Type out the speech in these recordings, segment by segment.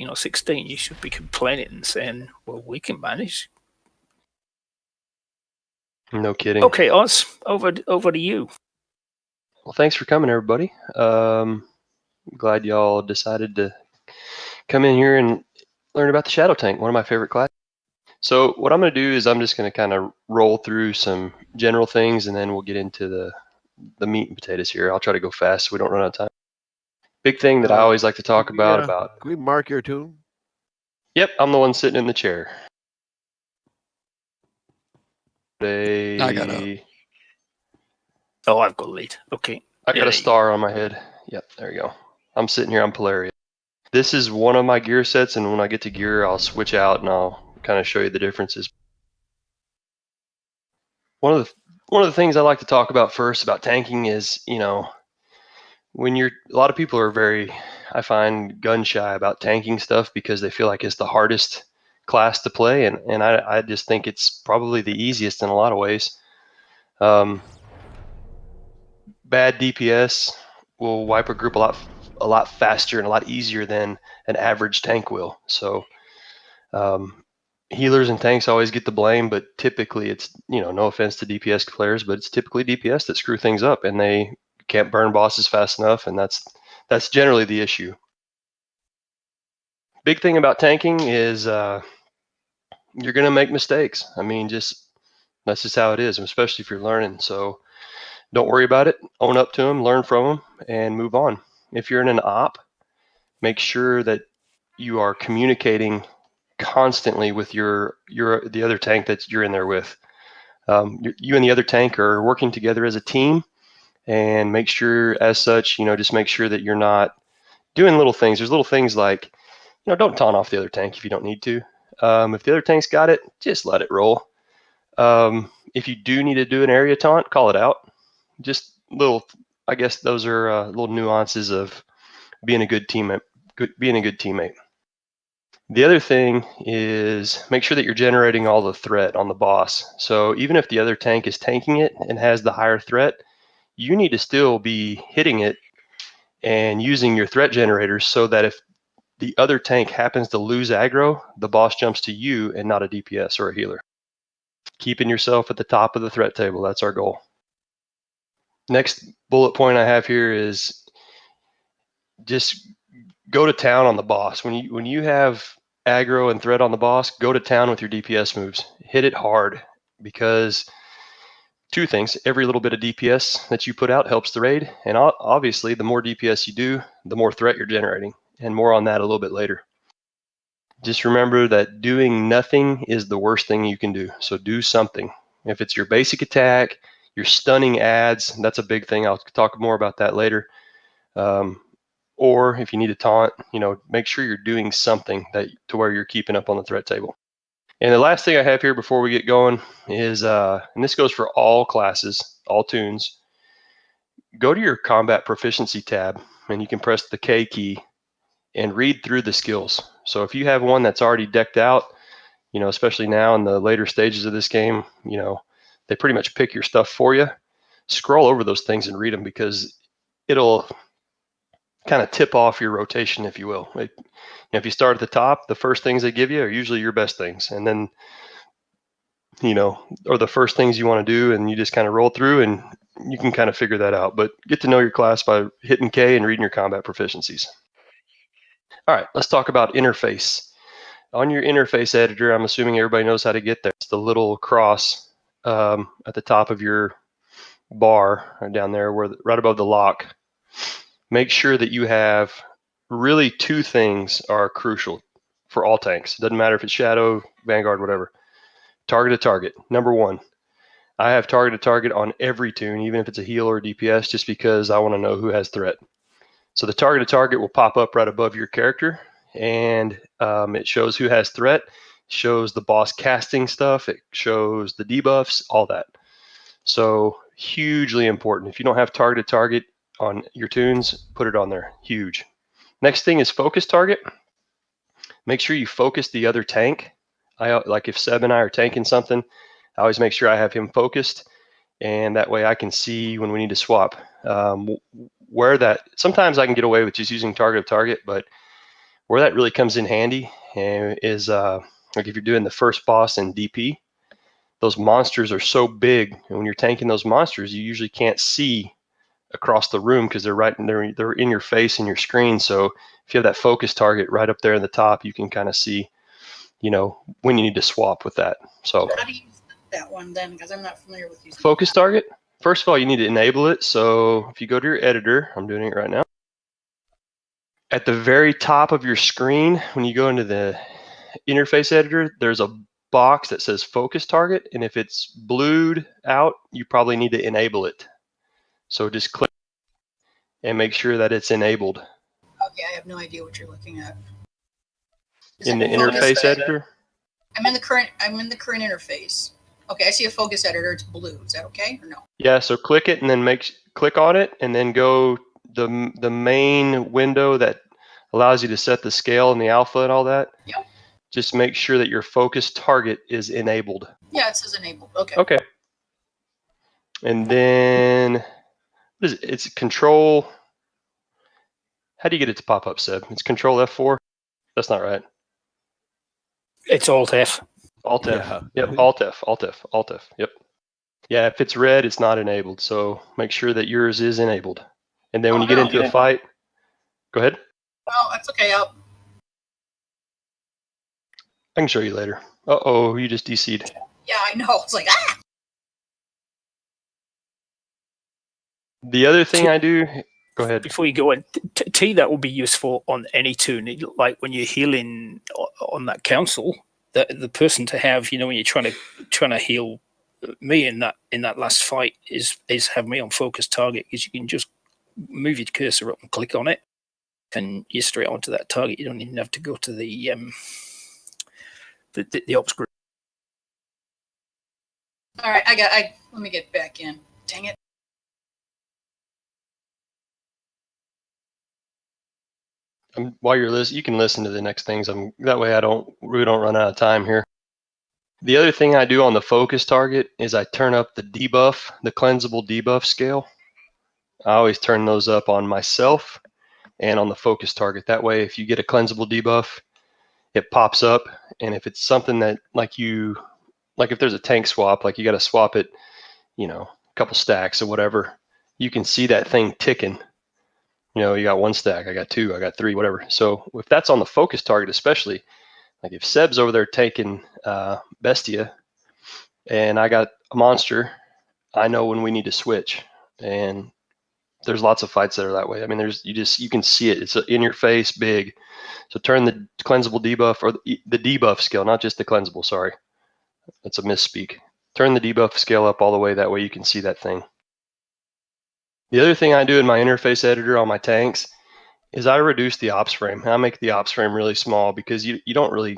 or 16, you should be complaining and saying, well, we can manage. No kidding. Okay, Oz, over to you. Well, thanks for coming, everybody. Glad y'all decided to come in here and learn about the Shadow Tank, one of my favorite classes. So what I'm going to do is I'm just going to kind of roll through some general things, and then we'll get into the meat and potatoes here. I'll try to go fast so we don't run out of time. Big thing that I always like to talk about. Can we mark your tune? Yep, I'm the one sitting in the chair. I got a. Oh, I've got lead. Okay. I got a star on my head. Yep, there you go. I'm sitting here on Polaria. This is one of my gear sets, and when I get to gear, I'll switch out and I'll kind of show you the differences. One of the things I like to talk about first about tanking is, when a lot of people are very, I find, gun shy about tanking stuff because they feel like it's the hardest class to play, and I just think it's probably the easiest in a lot of ways. Bad DPS will wipe a group a lot faster and a lot easier than an average tank will. So healers and tanks always get the blame, but typically it's, no offense to DPS players, but it's typically DPS that screw things up, and they can't burn bosses fast enough, and that's generally the issue. Big thing about tanking is you're going to make mistakes. I mean, that's just how it is, especially if you're learning. So don't worry about it. Own up to them, learn from them, and move on. If you're in an op, make sure that you are communicating constantly with the other tank that you're in there with. You and the other tank are working together as a team, and make sure, as such, just make sure that you're not doing little things. There's little things like, don't taunt off the other tank if you don't need to. If the other tank's got it, just let it roll. If you do need to do an area taunt, call it out. Just little, I guess those are little nuances of being a good teammate. The other thing is make sure that you're generating all the threat on the boss. So even if the other tank is tanking it and has the higher threat, you need to still be hitting it and using your threat generators so that if the other tank happens to lose aggro, the boss jumps to you and not a DPS or a healer. Keeping yourself at the top of the threat table, that's our goal. Next bullet point I have here is just go to town on the boss. When you have aggro and threat on the boss, go to town with your DPS moves. Hit it hard, because two things: every little bit of DPS that you put out helps the raid, and obviously the more DPS you do, the more threat you're generating, and more on that a little bit later. Just remember that doing nothing is the worst thing you can do. So do something. If it's your basic attack, your stunning ads, that's a big thing. I'll talk more about that later. Or if you need to taunt, make sure you're doing something to where you're keeping up on the threat table. And the last thing I have here before we get going is, and this goes for all classes, all tunes, go to your combat proficiency tab, and you can press the K key and read through the skills. So if you have one that's already decked out, especially now in the later stages of this game, they pretty much pick your stuff for you. Scroll over those things and read them, because it'll kind of tip off your rotation, if you will. If you start at the top, the first things they give you are usually your best things, and then or the first things you want to do, and you just kind of roll through, and you can kind of figure that out. But get to know your class by hitting K and reading your combat proficiencies. All right, let's talk about interface. On your interface editor, I'm assuming everybody knows how to get there. It's the little cross at the top of your bar, or down there, right above the lock. Make sure that you have really two things are crucial for all tanks. Doesn't matter if it's Shadow, Vanguard, whatever. Target to target. Number one, I have target to target on every tune, even if it's a heal or a DPS, just because I want to know who has threat. So the target to target will pop up right above your character, and it shows who has threat, shows the boss casting stuff, it shows the debuffs, all that. So hugely important. If you don't have target to target on your tunes, put it on there. Huge. Next thing is focus target. Make sure you focus the other tank. Like if Seb and I are tanking something, I always make sure I have him focused, and that way I can see when we need to swap. Sometimes I can get away with just using target to target, but Where that really comes in handy is like if you're doing the first boss in DP, those monsters are so big, and when you're tanking those monsters, you usually can't see across the room because they're in your face and your screen. So if you have that focus target right up there in the top, you can kind of see, when you need to swap with that. So how do you use that one then? Because I'm not familiar with using focus target. First of all, you need to enable it. So if you go to your editor, I'm doing it right now. At the very top of your screen, when you go into the interface editor, there's a box that says focus target, and if it's blued out, you probably need to enable it. So just click and make sure that it's enabled. Okay, I have no idea what you're looking at. In the interface editor? I'm in the current interface. Okay, I see a focus editor. It's blue. Is that okay or no? Yeah, so click it and then click on it and then go the main window that allows you to set the scale and the alpha and all that. Yep. Just make sure that your focus target is enabled. Yeah, it says enabled. Okay. Okay. And then what is it? It's control. How do you get it to pop up, Seb? It's control F4. That's not right. It's Alt F. Alt F. Yeah. Yep. Alt F. Alt F. Alt F. Yep. Yeah, if it's red, it's not enabled. So make sure that yours is enabled. And then when you get into a fight, go ahead. Oh, that's okay. I can show you later. Uh-oh, you just DC'd. Yeah, I know. It's like, ah! The other thing I do, go ahead. Before you go in, T, that will be useful on any toon. Like when you're healing on that council, the person to have, when you're trying to heal me in that last fight is have me on focus target, because you can just move your cursor up and click on it, and you're straight onto that target. You don't even have to go to the ops group. All right, let me get back in. Dang it. While you're listening, you can listen to the next things. That way we don't run out of time here. The other thing I do on the focus target is I turn up the debuff, the cleansable debuff scale. I always turn those up on myself and on the focus target. That way, if you get a cleansable debuff, it pops up. And if it's something that like if there's a tank swap, like you got to swap it, a couple stacks or whatever, you can see that thing ticking. You got one stack, I got two, I got three, whatever. So if that's on the focus target, especially, like if Seb's over there taking Bestia and I got a monster, I know when we need to switch. And there's lots of fights that are that way. I mean, you can see it. It's in your face, big. So turn the cleansable debuff, or the debuff scale, not just the cleansable, sorry. That's a misspeak. Turn the debuff scale up all the way, that way you can see that thing. The other thing I do in my interface editor on my tanks is I reduce the ops frame. I make the ops frame really small because you don't really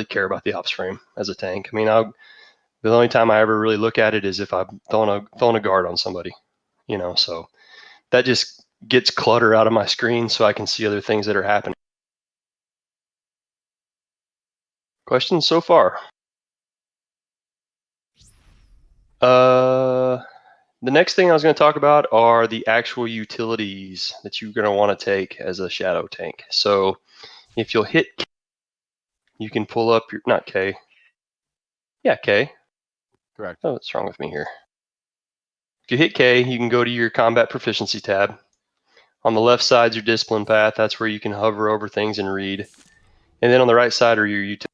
care about the ops frame as a tank. I mean, the only time I ever really look at it is if I'm throwing a guard on somebody, so that just gets clutter out of my screen so I can see other things that are happening. Questions so far? The next thing I was going to talk about are the actual utilities that you're going to want to take as a shadow tank. So if you'll hit K, you can pull up your, not K. Yeah, K. Correct. Oh, what's wrong with me here? If you hit K, you can go to your combat proficiency tab. On the left side is your discipline path. That's where you can hover over things and read. And then on the right side are your utilities.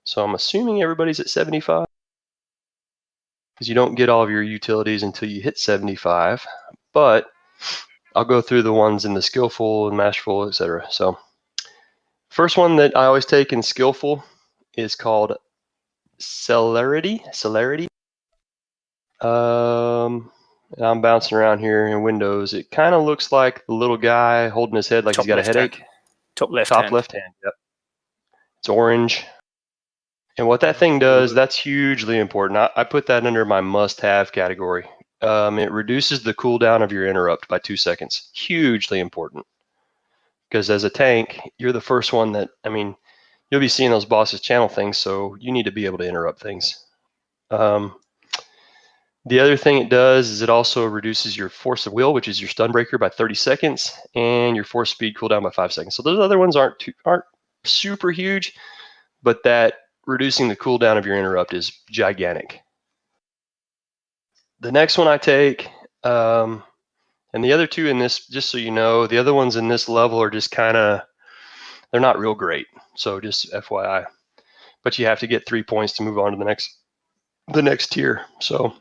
So I'm assuming everybody's at 75. Because you don't get all of your utilities until you hit 75, but I'll go through the ones in the skillful and masterful, etc. So first one that I always take in skillful is called celerity. And I'm bouncing around here in Windows. It kind of looks like the little guy holding his head like he's got a headache. Top left hand. Yep. It's orange. And what that thing does, that's hugely important. I put that under my must-have category. It reduces the cooldown of your interrupt by 2 seconds. Hugely important. Because as a tank, you're the first one that, you'll be seeing those bosses channel things, so you need to be able to interrupt things. The other thing it does is it also reduces your force of will, which is your stun breaker, by 30 seconds, and your force speed cooldown by 5 seconds. So those other ones aren't super huge, but that reducing the cooldown of your interrupt is gigantic. The next one I take, and the other two in this, just so you know, the other ones in this level are just kind of, they're not real great. So just FYI. But you have to get 3 points to move on to the next tier. So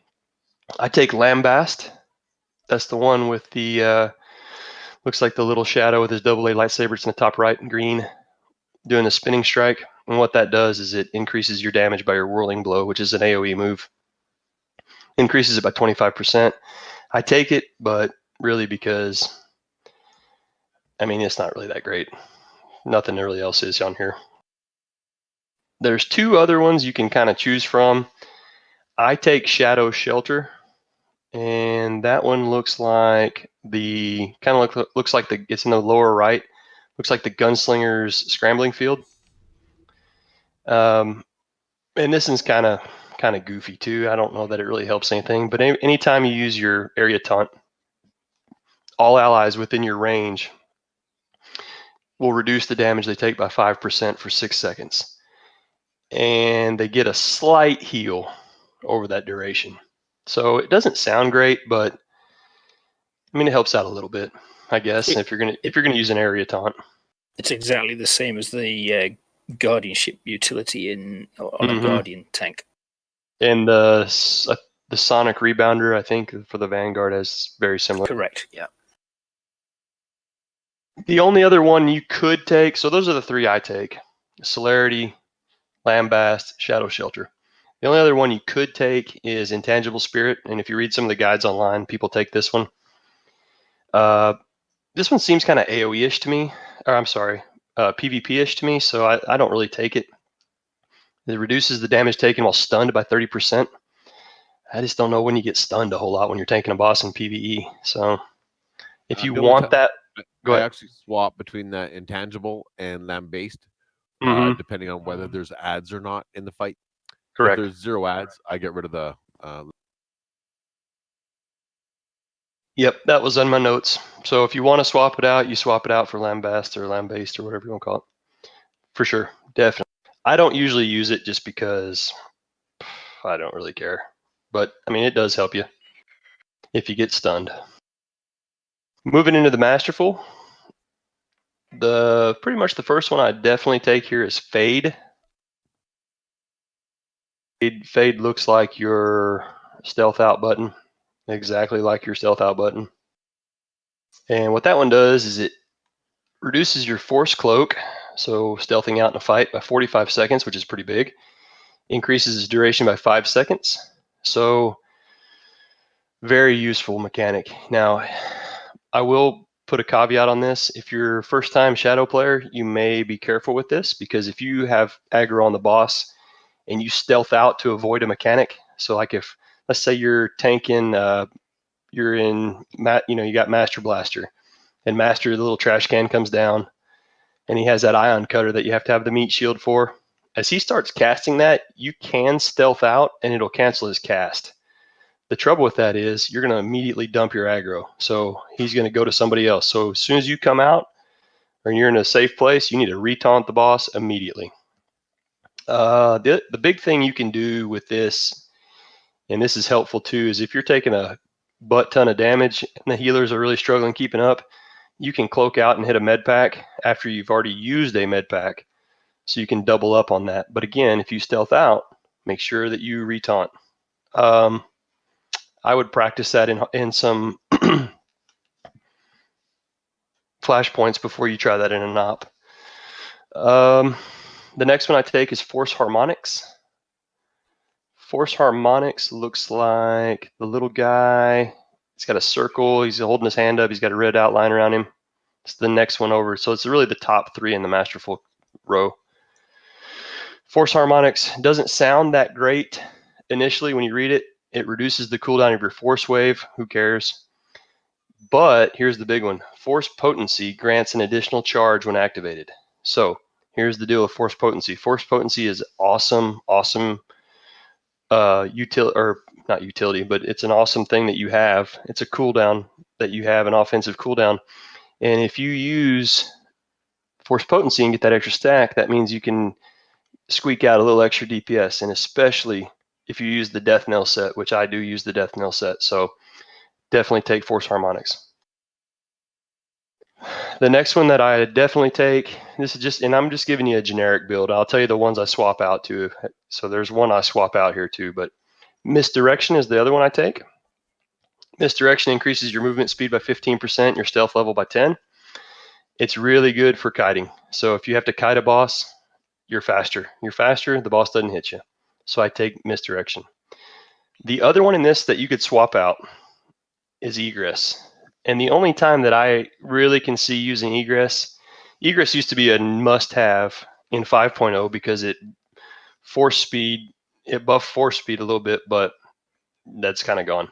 I take Lambast. That's the one with the looks like the little shadow with his AA lightsaber. It's in the top right in green, doing a spinning strike. And what that does is it increases your damage by your whirling blow, which is an AoE move. Increases it by 25%. I take it, but really because, I mean, it's not really that great. Nothing really else is on here. There's two other ones you can kind of choose from. I take Shadow Shelter, and that one looks like the looks like it's in the lower right. Looks like the Gunslinger's Scrambling Field. And this one's kind of goofy too. I don't know that it really helps anything, but anytime you use your area taunt, all allies within your range will reduce the damage they take by 5% for 6 seconds. And they get a slight heal over that duration. So it doesn't sound great, but I mean, it helps out a little bit, I guess, if you're gonna use an area taunt. It's exactly the same as the guardianship utility on a guardian tank. And the Sonic Rebounder, I think, for the Vanguard is very similar. Correct, yeah. The only other one you could take, so those are the three I take: Celerity, Lambast, Shadow Shelter. The only other one you could take is Intangible Spirit, and if you read some of the guides online, people take this one. This one seems kind of AoE-ish to me, or I'm sorry, PvP-ish to me, so I don't really take it. It reduces the damage taken while stunned by 30%. I just don't know when you get stunned a whole lot when you're tanking a boss in PvE. So if you want that, go ahead. I actually swap between that Intangible and Lambast, depending on whether there's ads or not in the fight. Correct. If there's 0 ads, I get rid of the. Yep, that was on my notes. So if you want to swap it out, you swap it out for Lambast or Lambast or whatever you want to call it. For sure, definitely. I don't usually use it just because I don't really care. But I mean, it does help you if you get stunned. Moving into the Masterful, pretty much the first one I definitely take here is Fade. Fade looks like your stealth out button, exactly like your stealth out button. And what that one does is it reduces your force cloak, so stealthing out in a fight, by 45 seconds, which is pretty big. Increases its duration by 5 seconds. So very useful mechanic. Now, I will put a caveat on this. If you're a first-time Shadow player, you may be careful with this, because if you have aggro on the boss and you stealth out to avoid a mechanic, so like if, let's say you're tanking, you're in, you got Master Blaster, and Master, the little trash can comes down, and he has that ion cutter that you have to have the meat shield for. As he starts casting that, you can stealth out and it'll cancel his cast. The trouble with that is you're going to immediately dump your aggro. So he's going to go to somebody else. So as soon as you come out or you're in a safe place, you need to retaunt the boss immediately. The big thing you can do with this, and this is helpful too, is if you're taking a butt ton of damage and the healers are really struggling keeping up, you can cloak out and hit a med pack after you've already used a med pack, so you can double up on that. But again, if you stealth out, make sure that you retaunt. I would practice that in some flashpoints before you try that in a NOP. The next one I take is Force Harmonics. Force Harmonics looks like the little guy. He's got a circle. He's holding his hand up. He's got a red outline around him. It's the next one over. So it's really the top three in the Masterful row. Force Harmonics doesn't sound that great initially when you read it. It reduces the cooldown of your Force Wave. Who cares? But here's the big one. Force Potency grants an additional charge when activated. So here's the deal with Force Potency. Force Potency is awesome utility, or not utility, but it's an awesome thing that you have. It's a cooldown that you have, an offensive cooldown. And if you use force potency and get that extra stack, that means you can squeak out a little extra DPS, and especially if you use the death knell set, which I do use the death knell set. So definitely take force harmonics. The next one that I definitely take, this is just, and I'm just giving you a generic build. I'll tell you the ones I swap out to. So there's one I swap out here too, but misdirection is the other one I take. Misdirection increases your movement speed by 15%, your stealth level by 10. It's really good for kiting. So if you have to kite a boss, you're faster. You're faster, the boss doesn't hit you. So I take misdirection. The other one in this that you could swap out is egress. And the only time that I really can see using egress used to be a must-have in 5.0 because it buffed force speed a little bit, but that's kind of gone.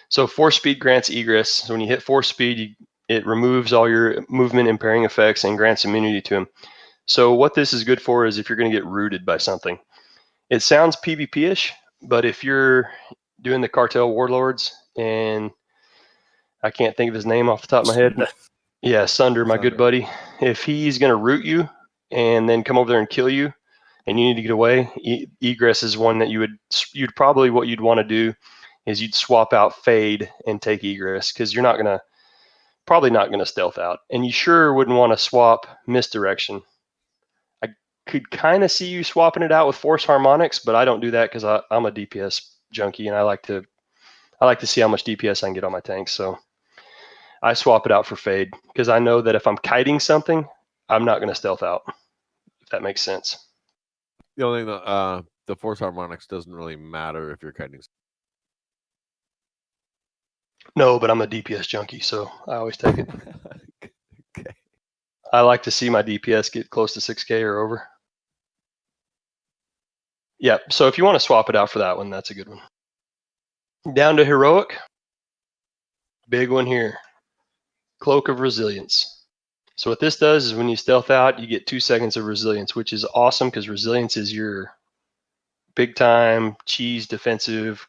So force speed grants egress. So when you hit force speed, it removes all your movement impairing effects and grants immunity to them. So what this is good for is if you're going to get rooted by something. It sounds PvP-ish, but if you're doing the cartel warlords, and I can't think of his name off the top of my head. Yeah, Sunder, my good buddy. If he's going to root you and then come over there and kill you, and you need to get away, egress is one that you'd probably, what you'd want to do is you'd swap out fade and take egress, because you're probably not going to stealth out, and you sure wouldn't want to swap misdirection. I could kind of see you swapping it out with force harmonics, but I don't do that because I'm a DPS junkie, and I like to see how much DPS I can get on my tanks. So I swap it out for fade because I know that if I'm kiting something, I'm not going to stealth out, if that makes sense. The only thing that the force harmonics doesn't really matter if you're kiting. No, but I'm a DPS junkie, so I always take it. Okay. I like to see my DPS get close to 6K or over. Yeah, so if you want to swap it out for that one, that's a good one. Down to heroic. Big one here. Cloak of Resilience. So what this does is when you stealth out, you get 2 seconds of resilience, which is awesome because resilience is your big time cheese defensive.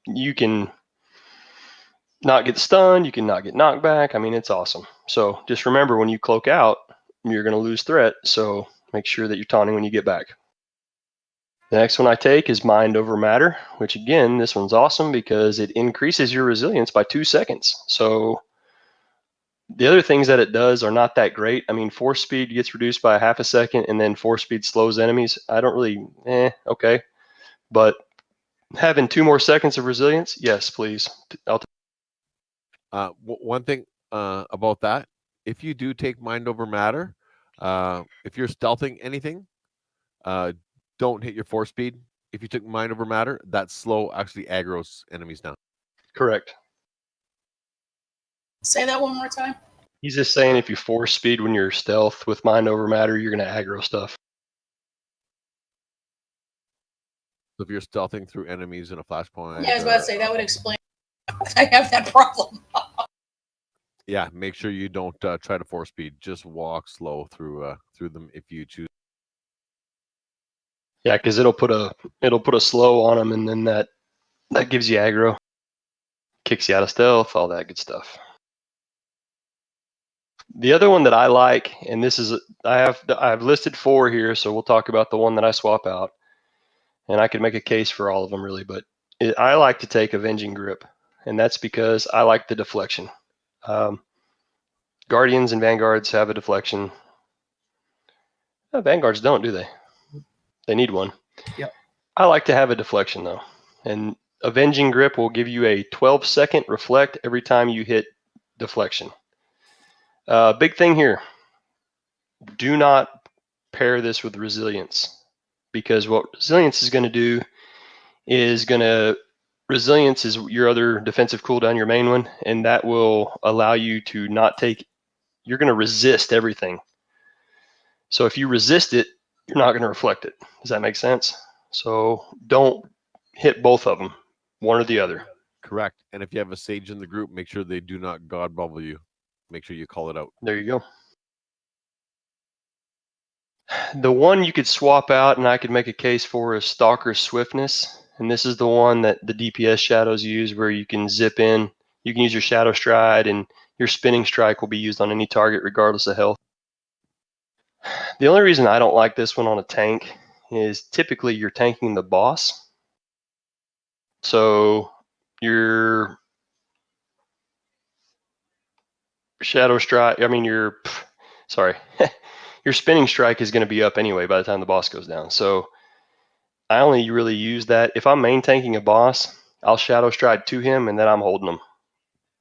You can not get stunned, you can not get knocked back. I mean, it's awesome. So just remember, when you cloak out, you're going to lose threat. So make sure that you're taunting when you get back. The next one I take is Mind Over Matter, which again, this one's awesome because it increases your resilience by 2 seconds. So the other things that it does are not that great. I mean, force speed gets reduced by 1/2 second, and then force speed slows enemies. I don't really, okay. But having 2 more seconds of resilience, yes, please. One thing about that, if you do take Mind Over Matter, if you're stealthing anything, don't hit your force speed. If you took Mind Over Matter, that slow actually aggroes enemies down. Correct. Say that one more time. He's just saying if you force speed when you're stealth with Mind Over Matter, you're going to aggro stuff. So if you're stealthing through enemies in a flashpoint. Yeah, I was about to say that would explain. I have that problem. Yeah, make sure you don't try to force speed. Just walk slow through them if you choose. Yeah, because it'll put a slow on them, and then that gives you aggro, kicks you out of stealth, all that good stuff. The other one that I like, and this is I've listed 4 here, so we'll talk about the one that I swap out, and I could make a case for all of them really, but I like to take Avenging Grip, and that's because I like the deflection. Guardians and Vanguards have a deflection. Vanguards don't, do they? They need one. Yep. I like to have a deflection though, and Avenging Grip will give you a 12-second reflect every time you hit deflection. Big thing here, do not pair this with resilience, because what resilience is going to do is resilience is your other defensive cooldown, your main one, and that will allow you to not take, you're going to resist everything. So if you resist it, you're not going to reflect it. Does that make sense? So don't hit both of them, one or the other. Correct. And if you have a sage in the group, make sure they do not God bubble you. Make sure you call it out. There you go. The one you could swap out, and I could make a case for, is Stalker's Swiftness. And this is the one that the DPS shadows use, where you can zip in. You can use your Shadow Stride, and your Spinning Strike will be used on any target regardless of health. The only reason I don't like this one on a tank is typically you're tanking the boss. So your Shadow Strike, your Spinning Strike is going to be up anyway by the time the boss goes down. So I only really use that if I'm main tanking a boss. I'll Shadow Stride to him, and then I'm holding him.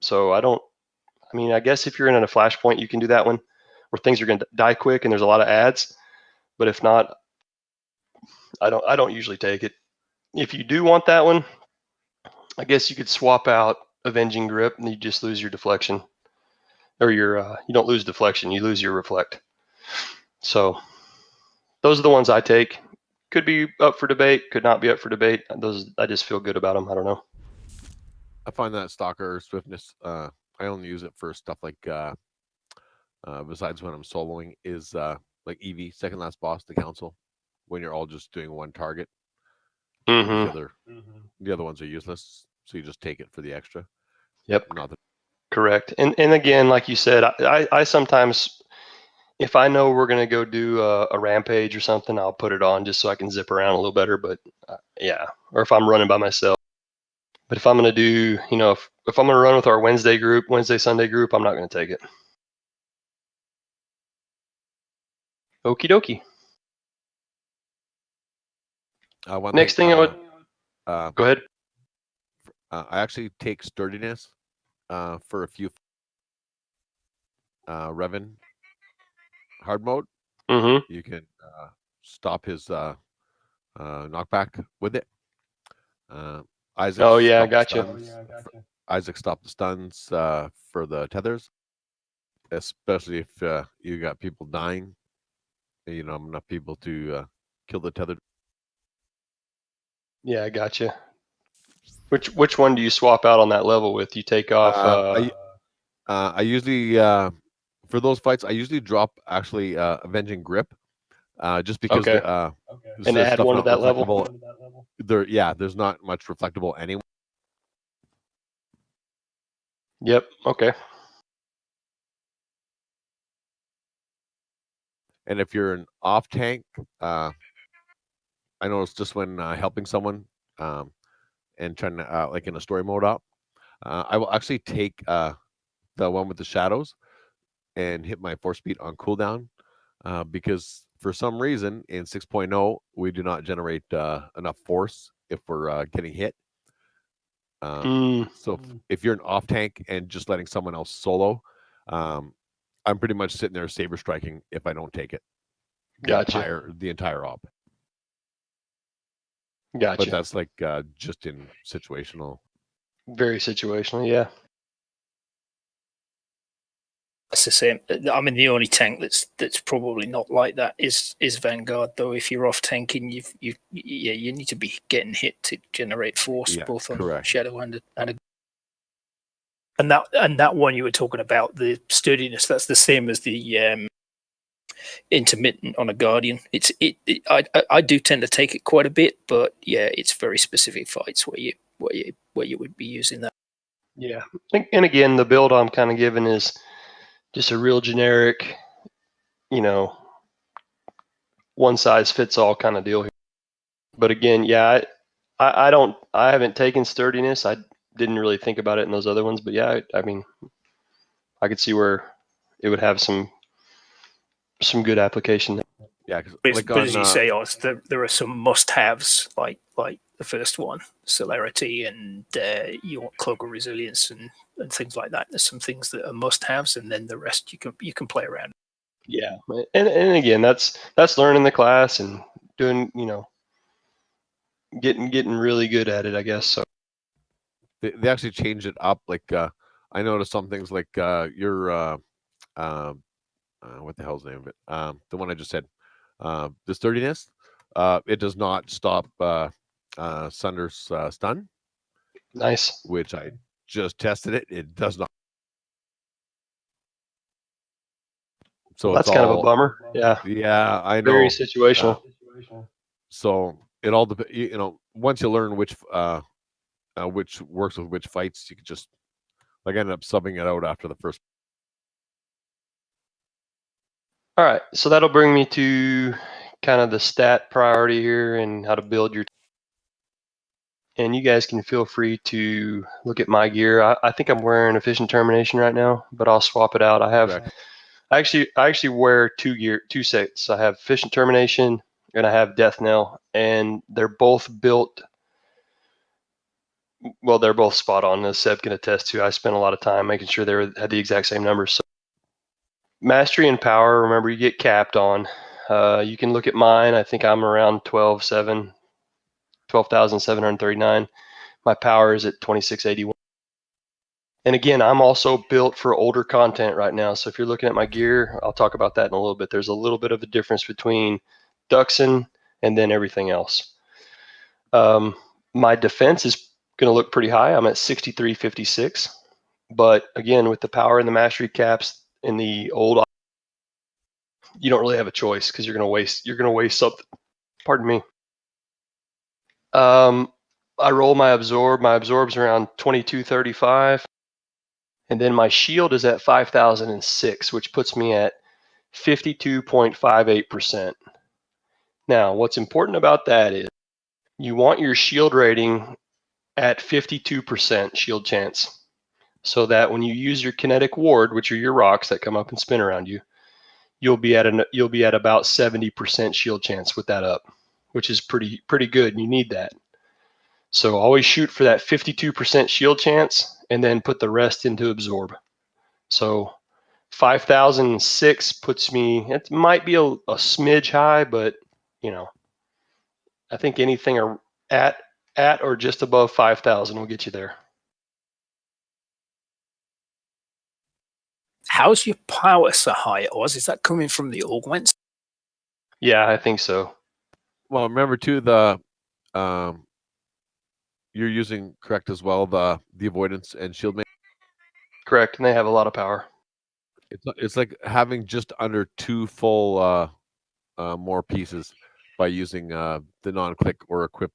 So I guess if you're in a flashpoint, you can do that one where things are going to die quick and there's a lot of ads. But if not, I don't usually take it. If you do want that one, I guess you could swap out Avenging Grip, and you just lose your deflection, or you don't lose deflection, you lose your reflect. So those are the ones I take. Could be up for debate, could not be up for debate. Those, I just feel good about them. I don't know. I find that Stalker Swiftness, I only use it for stuff like, besides when I'm soloing, is like EV, second last boss, the council, when you're all just doing one target. Mm-hmm. The other ones are useless, so you just take it for the extra. Yep. Not that. Correct. And again, like you said, I sometimes, if I know we're going to go do a rampage or something, I'll put it on just so I can zip around a little better. But yeah, or if I'm running by myself. But if I'm going to do, if I'm going to run with our Wednesday, Sunday group, I'm not going to take it. Okie dokie. Next thing I would, go ahead. I actually take sturdiness for a few Revan hard mode. Mm-hmm. You can stop his knockback with it. Isaac. Oh yeah, gotcha. Isaac stopped the stuns for the tethers, especially if you got people dying. Enough people to kill the tether. Yeah, I gotcha. Which one do you swap out on that level with? You take off. I usually for those fights, I usually drop actually Avenging Grip, just because Okay. And add one to that level. There's not much reflectable anyway. Yep. Okay. And if you're an off tank, I noticed just when helping someone and trying to like in a story mode up, I will actually take the one with the shadows and hit my force speed on cooldown, because for some reason in 6.0 we do not generate enough force if we're getting hit. So if you're an off tank and just letting someone else solo, I'm pretty much sitting there saber striking if I don't take it. Gotcha. The entire op. Gotcha. But that's like just in situational. Very situational, yeah. That's the same. I mean, the only tank that's probably not like that is Vanguard. Though, if you're off tanking, you need to be getting hit to generate force, both on correct. Shadow and that one you were talking about, the sturdiness. That's the same as the intermittent on a Guardian. I do tend to take it quite a bit, but yeah, it's very specific fights where you would be using that. Yeah, and again, the build I'm kind of giving is just a real generic, one size fits all kind of deal here. But again, yeah, I haven't taken sturdiness. I didn't really think about it in those other ones, but yeah, I could see where it would have some good application. Yeah, but as you say, Oz, there are some must-haves like the first one, celerity, and you want Cloak of Resilience and things like that. There's some things that are must-haves, and then the rest you can play around. Yeah, and again, that's learning the class and doing, getting really good at it, I guess. So they actually changed it up. Like I noticed some things like your what the hell's the name of it? The one I just said, the sturdiness. It does not stop Sunder's stun. Nice. Which I just tested it. It does not. So That's it's kind of a all, bummer. Yeah, yeah, I very know. situational. So it all depends. You know, once you learn which works with which fights, you can just like end up subbing it out after the first. All right, so that'll bring me to kind of the stat priority here and how to build your. And you guys can feel free to look at my gear. I think I'm wearing Efficient Termination right now, but I'll swap it out. Correct. I actually wear two sets. I have Efficient Termination and I have Death Knell, and they're both built. Well, they're both spot on, as Seb can attest to. I spent a lot of time making sure they had the exact same numbers. So mastery and power, remember, you get capped on. You can look at mine. I think I'm around 12,739. My power is at 2681. And again, I'm also built for older content right now. So if you're looking at my gear, I'll talk about that in a little bit. There's a little bit of a difference between Duxon and then everything else. My defense is going to look pretty high. I'm at 6356. But again, with the power and the mastery caps in the old, you don't really have a choice because you're going to waste something. Pardon me. I roll my absorb. My absorb's around 2235. And then my shield is at 5006, which puts me at 52.58%. Now, what's important about that is you want your shield rating at 52% shield chance, so that when you use your kinetic ward, which are your rocks that come up and spin around you, you'll be at about 70% shield chance with that up, which is pretty good, and you need that. So always shoot for that 52% shield chance, and then put the rest into absorb. So 5006 puts me, it might be a smidge high, but you know, I think anything at or just above 5,000 will get you there. How's your power so high, Oz? Is that coming from the augments? Yeah, I think so. Well, remember too, you're using correct as well the avoidance and shield. Correct, and they have a lot of power. It's like having just under 2 full more pieces by using the non-click or equip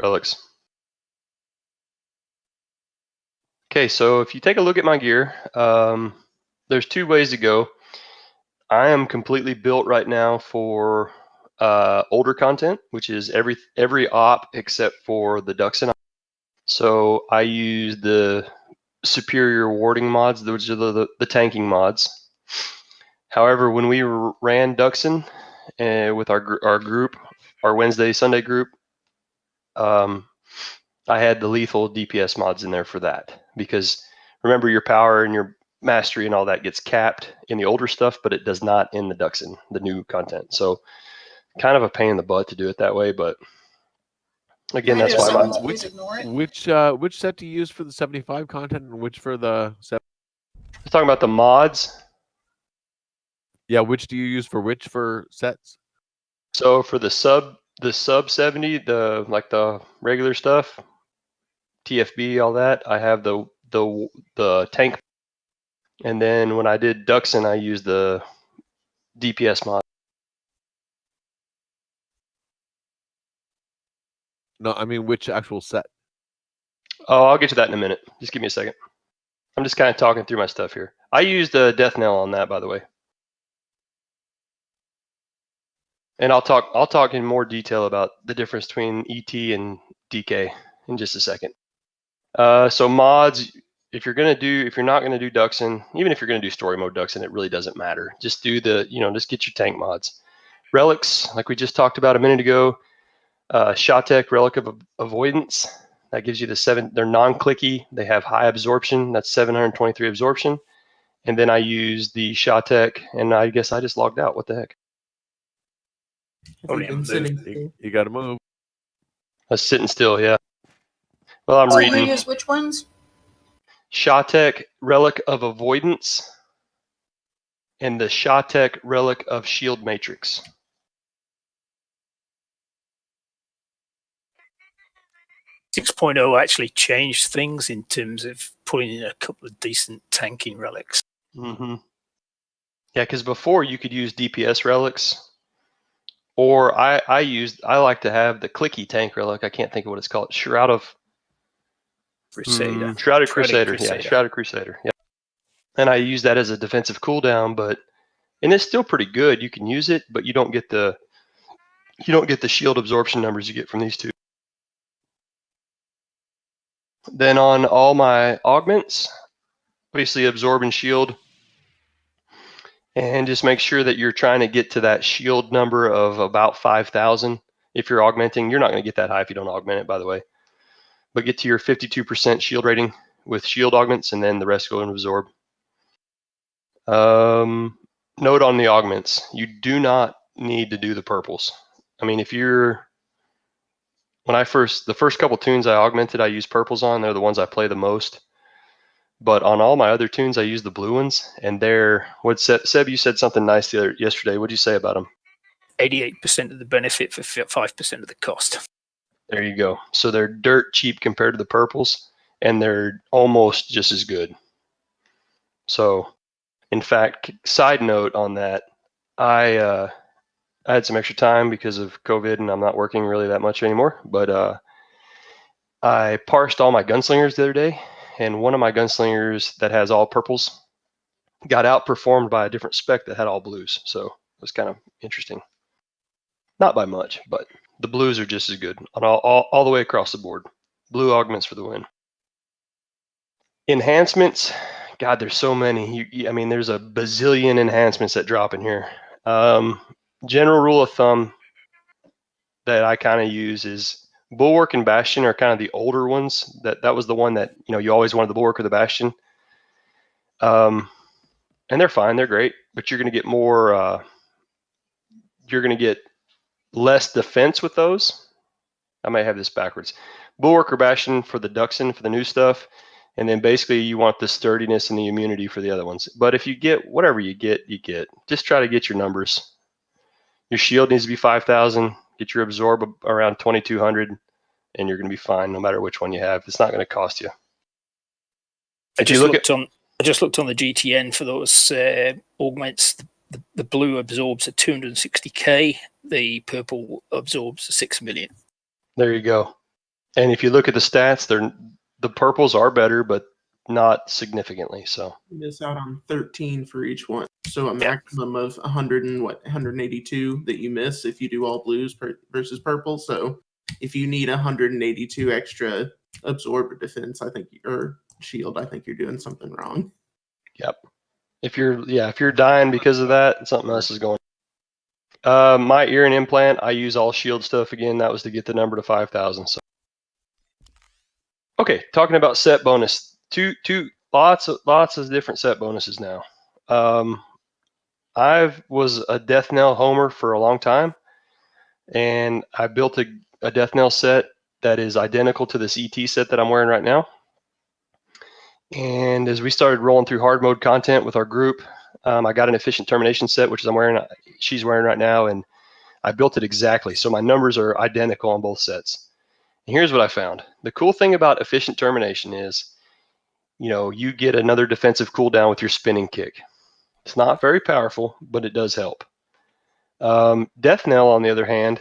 relics. Okay, so if you take a look at my gear, there's two ways to go. I am completely built right now for older content, which is every op except for the Duxon. So I use the superior warding mods, which are the tanking mods. However, when we ran Duxon with our group, our Wednesday, Sunday group, I had the lethal DPS mods in there for that, because remember, your power and your mastery and all that gets capped in the older stuff, but it does not in the Duxon, the new content. So kind of a pain in the butt to do it that way, but again, that's why which set do you use for the 75 content and which for the 7? You're talking about the mods. Yeah, which do you use for which for sets? So for the sub 70, the regular stuff, TFB, all that, I have the tank. And then when I did Duxon, I used the DPS mod. No, I mean which actual set? Oh, I'll get to that in a minute. Just give me a second. I'm just kind of talking through my stuff here. I used Death Knell on that, by the way. And I'll talk in more detail about the difference between ET and DK in just a second. So mods, if you're not gonna do Duxon, even if you're gonna do story mode Duxon, it really doesn't matter. Just do just get your tank mods. Relics, like we just talked about a minute ago. Shotek Relic of Avoidance, that gives you the 7. They're non-clicky. They have high absorption. That's 723 absorption. And then I use the Shotek, and I guess I just logged out. What the heck? You got to move. I was sitting still, yeah. Well, I'm reading. Use which ones? Shotek Relic of Avoidance and the Shotek Relic of Shield Matrix. .0 actually changed things in terms of putting in a couple of decent tanking relics. Mm-hmm. Yeah, because before you could use DPS relics, or I like to have the clicky tank relic. I can't think of what it's called. Crusader. Shrouded Crusader. Yeah, Shrouded Crusader. Yeah, and I use that as a defensive cooldown, and it's still pretty good. You can use it, but you don't get the shield absorption numbers you get from these two. Then on all my augments, obviously absorb and shield, and just make sure that you're trying to get to that shield number of about 5,000. If you're augmenting, you're not going to get that high if you don't augment it, by the way. But get to your 52% shield rating with shield augments, and then the rest go and absorb. Note on the augments, you do not need to do the purples. I mean, the first couple tunes I augmented, I use purples on. They're the ones I play the most. But on all my other tunes, I use the blue ones, and Seb, you said something nice yesterday. What'd you say about them? 88% of the benefit for 5% of the cost. There you go. So they're dirt cheap compared to the purples, and they're almost just as good. So, in fact, side note on that, I had some extra time because of COVID, and I'm not working really that much anymore. But I parsed all my gunslingers the other day, and one of my gunslingers that has all purples got outperformed by a different spec that had all blues. So it was kind of interesting. Not by much, but the blues are just as good on all the way across the board. Blue augments for the win. Enhancements, God, there's so many. I mean, there's a bazillion enhancements that drop in here. General rule of thumb that I kind of use is Bulwark and Bastion are kind of the older ones. That was the one that you always wanted, the Bulwark or the Bastion. And they're fine, they're great, but you're going to get more. You're going to get less defense with those. I may have this backwards. Bulwark or Bastion for the Duxon for the new stuff, and then basically you want the sturdiness and the immunity for the other ones. But if you get whatever you get. Just try to get your numbers. Your shield needs to be 5,000. Get your absorb around 2,200, and you're going to be fine no matter which one you have. It's not going to cost you. I just looked on the GTN for those augments. The blue absorbs a 260k. The purple absorbs a 6 million. There you go. And if you look at the stats, the purples are better, but not significantly. So you miss out on 13 for each one. So a maximum of 182 that you miss if you do all blues versus purple. So if you need 182 extra absorb or defense, or shield, I think you're doing something wrong. Yep. If you're dying because of that, something else is going on. My ear and implant, I use all shield stuff again. That was to get the number to 5,000. So okay, talking about set bonus. Lots of different set bonuses now. I was a Death Knell homer for a long time, and I built a Death Knell set that is identical to this ET set that I'm wearing right now. And as we started rolling through hard mode content with our group, I got an efficient termination set, which she's wearing right now, and I built it exactly. So my numbers are identical on both sets. And here's what I found. The cool thing about efficient termination is, you get another defensive cooldown with your spinning kick. It's not very powerful, but it does help. Death Knell, on the other hand,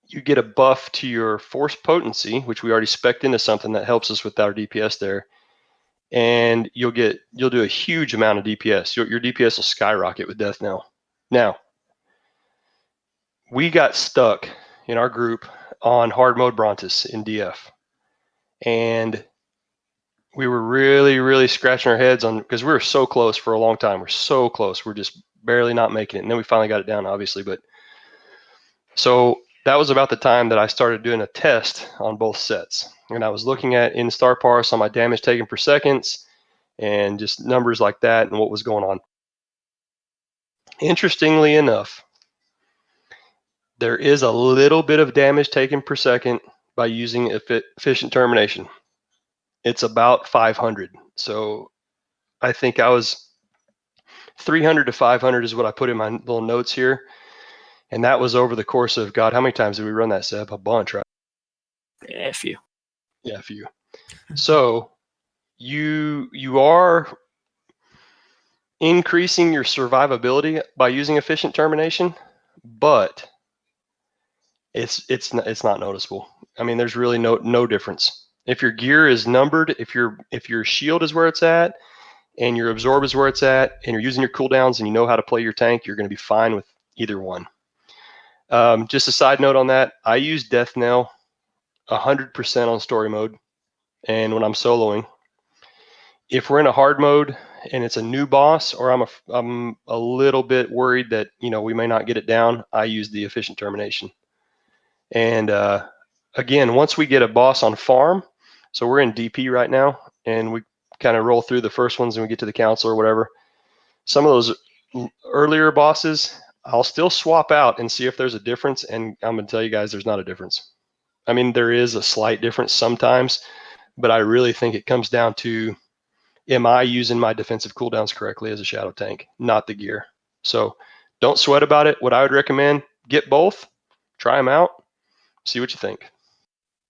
you get a buff to your force potency, which we already spec'd into something that helps us with our DPS there. And you'll do a huge amount of DPS. Your DPS will skyrocket with Death Knell. Now, we got stuck in our group on hard mode Brontis in DF. And we were really, really scratching our heads because we were so close for a long time. We're so close. We're just barely not making it. And then we finally got it down, obviously. But so that was about the time that I started doing a test on both sets. And I was looking at in star parse on my damage taken per seconds and just numbers like that and what was going on. Interestingly enough, there is a little bit of damage taken per second by using efficient termination. It's about 500. So I think I was 300 to 500 is what I put in my little notes here. And that was over the course of, God, how many times did we run that, Seb? A bunch, right? Yeah, a few. Yeah, a few. So you are increasing your survivability by using efficient termination, but it's not noticeable. I mean, there's really no difference. If your gear is numbered, if your shield is where it's at, and your absorb is where it's at, and you're using your cooldowns and you know how to play your tank, you're going to be fine with either one. Just a side note on that, I use Death Knell 100% on story mode, and when I'm soloing, if we're in a hard mode and it's a new boss, or I'm a little bit worried that we may not get it down, I use the efficient termination. And again, once we get a boss on farm, so we're in DP right now, and we kind of roll through the first ones and we get to the council or whatever. Some of those earlier bosses, I'll still swap out and see if there's a difference, and I'm going to tell you guys there's not a difference. I mean, there is a slight difference sometimes, but I really think it comes down to, am I using my defensive cooldowns correctly as a shadow tank, not the gear. So don't sweat about it. What I would recommend, get both, try them out, see what you think.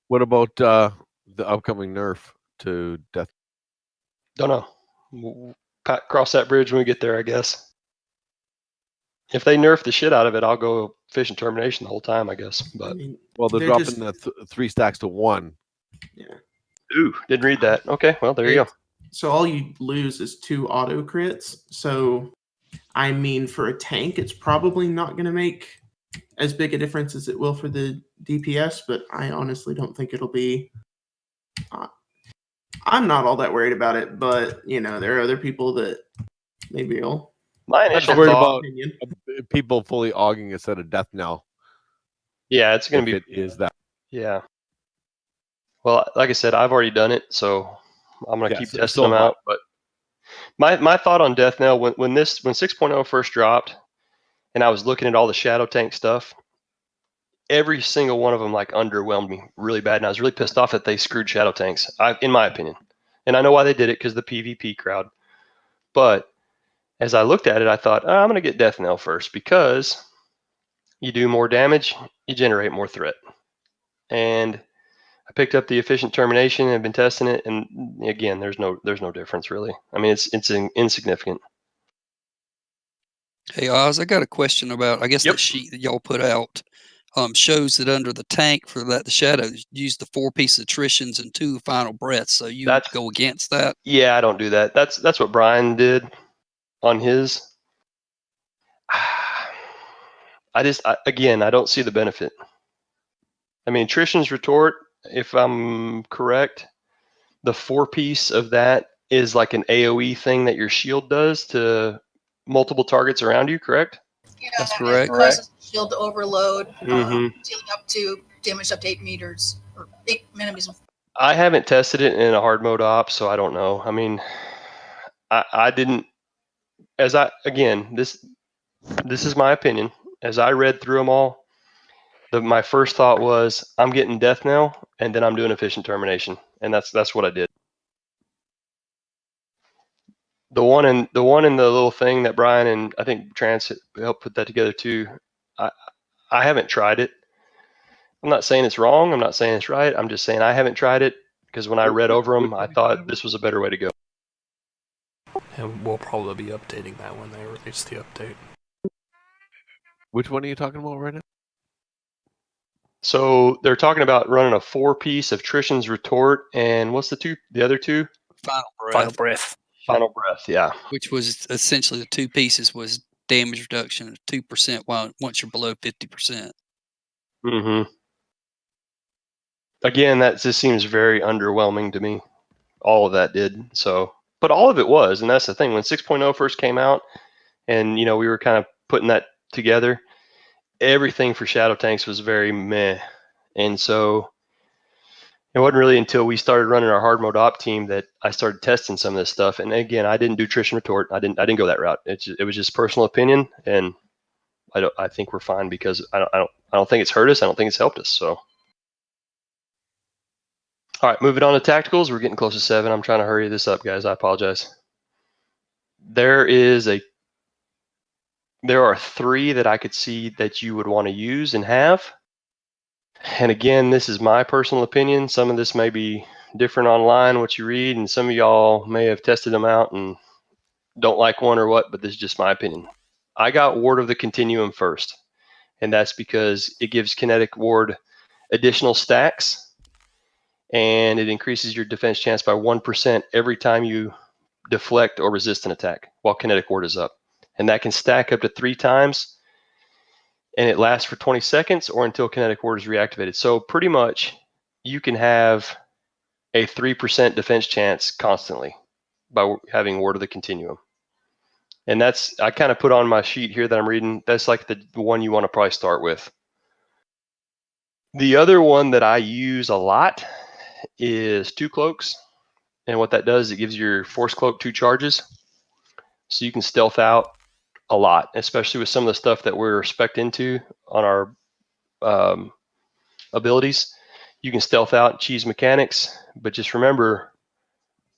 What about the upcoming nerf to Death? Don't know. We'll cross that bridge when we get there, I guess. If they nerf the shit out of it, I'll go efficient termination the whole time, I guess. But well, they're dropping the 3 stacks to 1. Yeah. Ooh, didn't read that. Okay, well, there you go. So all you lose is 2 auto crits. So, I mean, for a tank, it's probably not going to make as big a difference as it will for the DPS, but I honestly don't think it'll be. I'm not all that worried about it, but, there are other people that maybe will. My initial I'm worried thought, about people fully auging a set of Death Knell. Yeah, it's going to be. It is that. Yeah. Well, like I said, I've already done it, so I'm going to keep testing them out. But my thought on Death Knell, when 6.0 first dropped, and I was looking at all the shadow tank stuff, every single one of them underwhelmed me really bad, and I was really pissed off that they screwed shadow tanks, in my opinion. And I know why they did it, because the PvP crowd. But as I looked at it, I thought, I'm going to get Death Knell first, because you do more damage, you generate more threat. And I picked up the efficient termination and have been testing it, and again, there's no difference really. I mean, it's insignificant. Hey Oz, I got a question about, I guess that sheet that y'all put out shows that under the tank for the shadows, use the 4 pieces attritions and 2 final breaths. So you go against that? Yeah, I don't do that. That's what Brian did on his. Again, I don't see the benefit. I mean, attrition's retort, if I'm correct, the 4-piece of that is like an AoE thing that your shield does to multiple targets around you, correct? Yeah, that's correct. It causes shield to overload, Mm-hmm. dealing up to damage up to 8 meters or 8 enemies. I haven't tested it in a hard mode op, so I don't know. I mean, I didn't. Again, this is my opinion. As I read through them all, my first thought was, I'm getting Death Knell, and then I'm doing efficient termination, and that's what I did. The one in the little thing that Brian and I think Trans helped put that together too. I haven't tried it. I'm not saying it's wrong. I'm not saying it's right. I'm just saying I haven't tried it, because when I read over them, I thought this was a better way to go. And we'll probably be updating that when they release the update. Which one are you talking about right now? So they're talking about running a 4-piece of Trition's retort, and what's the other two? Final breath. Final breath, yeah. Which was essentially the 2 pieces was damage reduction of 2% once you're below 50%. Mm-hmm. Again, that just seems very underwhelming to me. All of that did. So, but all of it was, and that's the thing. When 6.0 first came out, and we were kind of putting that together, everything for shadow tanks was very meh. And so it wasn't really until we started running our hard mode op team that I started testing some of this stuff. And again, I didn't do Trish and retort. I didn't go that route. It was just personal opinion, and I think we're fine, because I don't think it's hurt us. I don't think it's helped us. So, all right, moving on to tacticals. We're getting close to 7. I'm trying to hurry this up, guys. I apologize. There are 3 that I could see that you would want to use and have. And again, this is my personal opinion. Some of this may be different online, what you read, and some of y'all may have tested them out and don't like one or what, but this is just my opinion. I got Ward of the Continuum first, and that's because it gives Kinetic Ward additional stacks, and it increases your defense chance by 1% every time you deflect or resist an attack while Kinetic Ward is up. And that can stack up to 3 times, and it lasts for 20 seconds or until Kinetic Ward is reactivated. So pretty much you can have a 3% defense chance constantly by having Ward of the Continuum. And that's, I kind of put on my sheet here that I'm reading, that's like the one you want to probably start with. The other one that I use a lot is 2 cloaks. And what that does, it gives your force cloak 2 charges. So you can stealth out a lot, especially with some of the stuff that we're spec'd into on our abilities. You can stealth out, cheese mechanics, but just remember,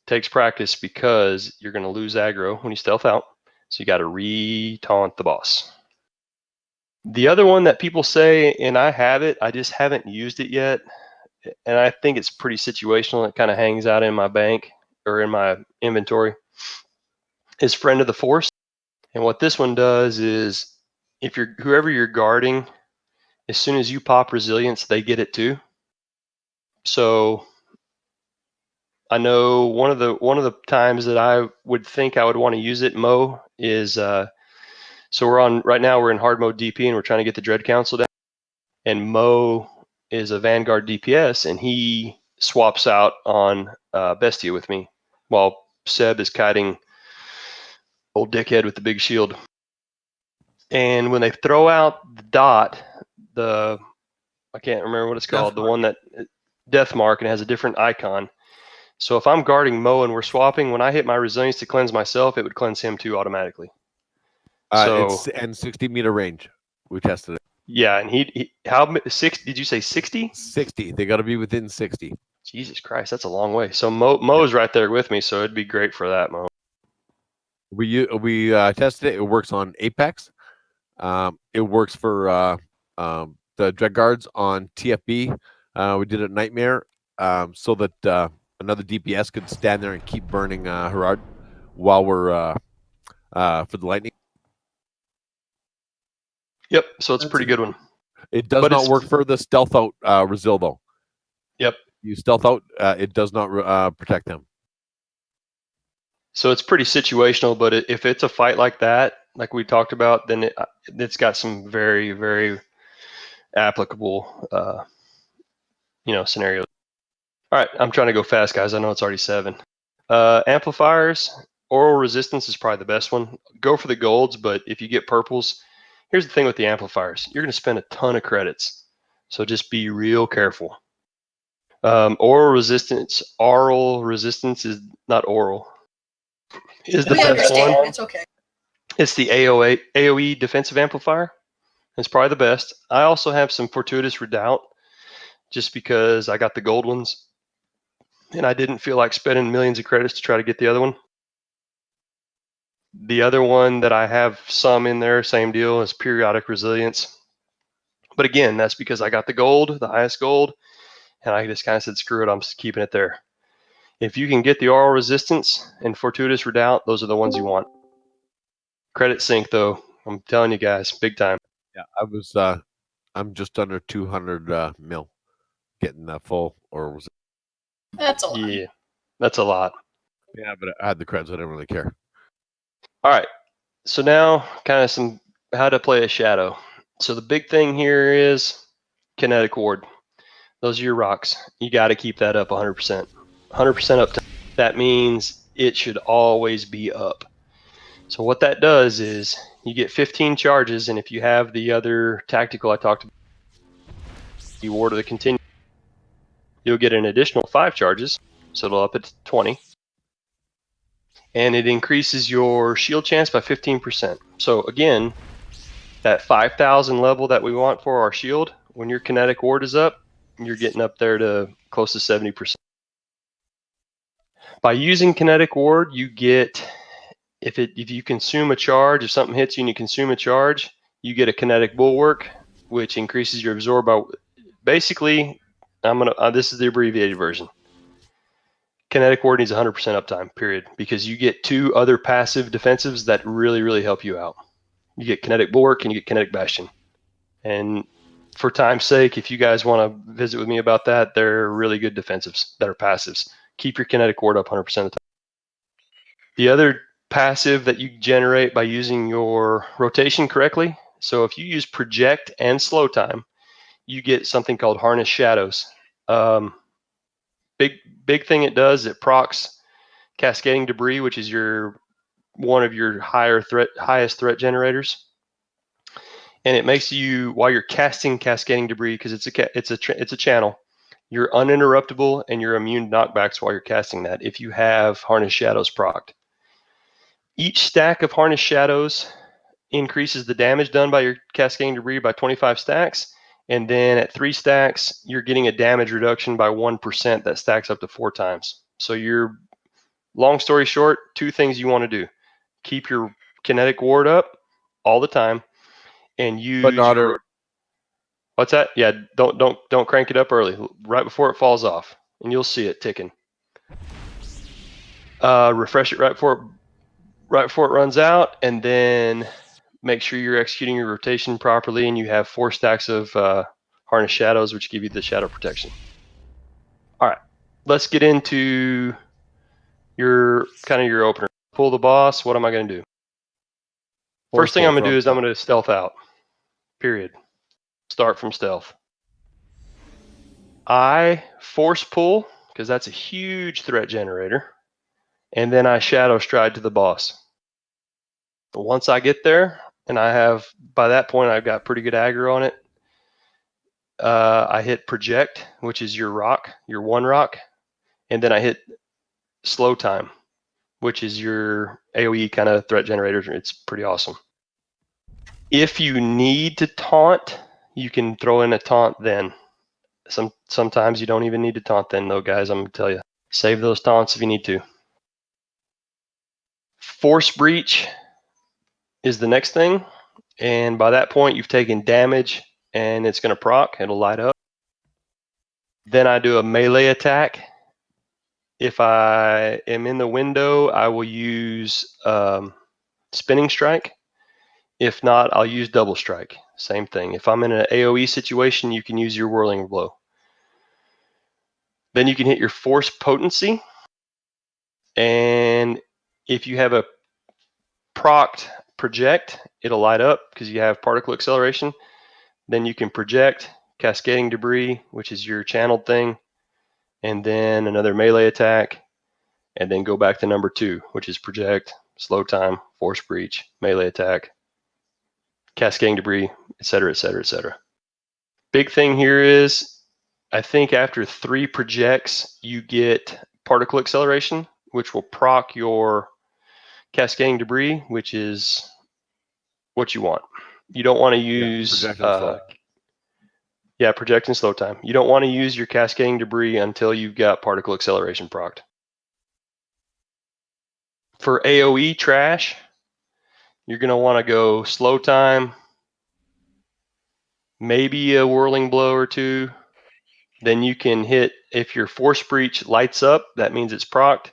it takes practice because you're going to lose aggro when you stealth out. So you got to re-taunt the boss. The other one that people say, and I have it, I just haven't used it yet, and I think it's pretty situational. It kind of hangs out in my bank or in my inventory, is Friend of the Force. And what this one does is, if you're whoever you're guarding, as soon as you pop resilience, they get it too. So I know one of the times that I would think I would want to use it, Mo, is so right now we're in hard mode DP and we're trying to get the Dread Council down. And Mo is a Vanguard DPS, and he swaps out on Bestia with me, while Seb is kiting old dickhead with the big shield. And when they throw out the dot, I can't remember what it's called, the one that Death Mark, and it has a different icon. So if I'm guarding Mo and we're swapping, when I hit my resilience to cleanse myself, it would cleanse him too automatically. It's 60-meter range. We tested it. Yeah, and he how 6? Did you say 60? 60. They got to be within 60. Jesus Christ, that's a long way. So Mo's right there with me, so it'd be great for that, Mo. We tested it. It works on Apex. It works for the Dread Guards on TFB. We did it Nightmare, so that another DPS could stand there and keep burning Herard while we're for the lightning. Yep, so it's a pretty good one. It does not work for the stealth out Resil though. Yep. You stealth out, it does not protect them. So it's pretty situational, but if it's a fight like that, like we talked about, then it's got some very, very applicable, scenarios. All right, I'm trying to go fast, guys. I know it's already 7. Amplifiers, oral resistance is probably the best one. Go for the golds, but if you get purples, here's the thing with the amplifiers. You're going to spend a ton of credits, so just be real careful. Oral resistance is not oral. Is the best one. It's okay. It's the AOE defensive amplifier. It's probably the best. I also have some fortuitous redoubt, just because I got the gold ones, and I didn't feel like spending millions of credits to try to get the other one. The other one that I have some in there, same deal, is periodic resilience. But again, that's because I got the gold, the highest gold, and I just kind of said, screw it, I'm just keeping it there. If you can get the oral resistance and fortuitous redoubt, those are the ones you want. Credit sync, though, I'm telling you guys, big time. Yeah, I'm just under 200 mil getting that full oral resistance. That's a lot. Yeah, that's a lot. Yeah, but I had the credits, I didn't really care. All right, so now kind of some how to play a shadow. So the big thing here is kinetic ward. Those are your rocks. You got to keep that up 100%. 100% up. That means it should always be up. So what that does is you get 15 charges, and if you have the other tactical I talked about, you ward of the continuum, you'll get an additional 5 charges, so it'll up it to 20. And it increases your shield chance by 15%. So again, that 5,000 level that we want for our shield, when your kinetic ward is up, you're getting up there to close to 70%. By using kinetic ward, you get, if you consume a charge, if something hits you and you consume a charge, you get a kinetic bulwark, which increases your absorb by, basically, this is the abbreviated version. Kinetic Ward needs 100% uptime, period, because you get 2 other passive defensives that really, really help you out. You get Kinetic Bulwark and you get Kinetic Bastion. And for time's sake, if you guys want to visit with me about that, they're really good defensives that are passives. Keep your Kinetic Ward up 100% of the time. The other passive that you generate by using your rotation correctly, so if you use Project and Slow Time, you get something called Harness Shadows. Big thing it does, it procs Cascading Debris, which is one of your highest threat generators, and it makes you, while you're casting Cascading Debris, because it's a channel, you're uninterruptible and you're immune to knockbacks while you're casting that if you have Harness Shadows procced. Each stack of Harness Shadows increases the damage done by your Cascading Debris by 25 stacks, and then at 3 stacks, you're getting a damage reduction by 1% that stacks up to 4 times. So you're, long story short, 2 things you want to do. Keep your Kinetic Ward up all the time, and use But not your... What's that? Yeah, don't crank it up early, right before it falls off, and you'll see it ticking. Refresh it right before it runs out, and then make sure you're executing your rotation properly, and you have 4 stacks of Harness Shadows, which give you the shadow protection. All right, let's get into your opener. Pull the boss. What am I going to do? First thing I'm going to do is I'm going to stealth out. Period. Start from stealth. I force pull, because that's a huge threat generator, and then I shadow stride to the boss. But once I get there, and by that point I've got pretty good aggro on it, I hit Project, which is your one rock, and then I hit Slow Time, which is your AoE kind of threat generator. It's pretty awesome. If you need to taunt, you can throw in a taunt then. Sometimes you don't even need to taunt then, though, guys. I'm going to tell you. Save those taunts if you need to. Force Breach is the next thing, and by that point you've taken damage, and it's going to proc. It'll light up. Then I do a melee attack. If I am in the window, I will use Spinning Strike. If not, I'll use Double Strike. Same thing. If I'm in an AoE situation, you can use your Whirling Blow. Then you can hit your Force Potency. And if you have a procced Project, it'll light up because you have Particle Acceleration. Then you can Project Cascading Debris, which is your channeled thing, and then another melee attack, and then go back to number 2, which is Project, Slow Time, Force Breach, melee attack, Cascading Debris, etc., etc., etc. Big thing here is, I think after 3 projects, you get Particle Acceleration, which will proc your Cascading Debris, which is what you want. You don't want to use... Project and Slow Time. You don't want to use your Cascading Debris until you've got Particle Acceleration procced. For AoE trash, you're going to want to go Slow Time, maybe a Whirling Blow or 2. Then you can hit, if your Force Breach lights up, that means it's procced.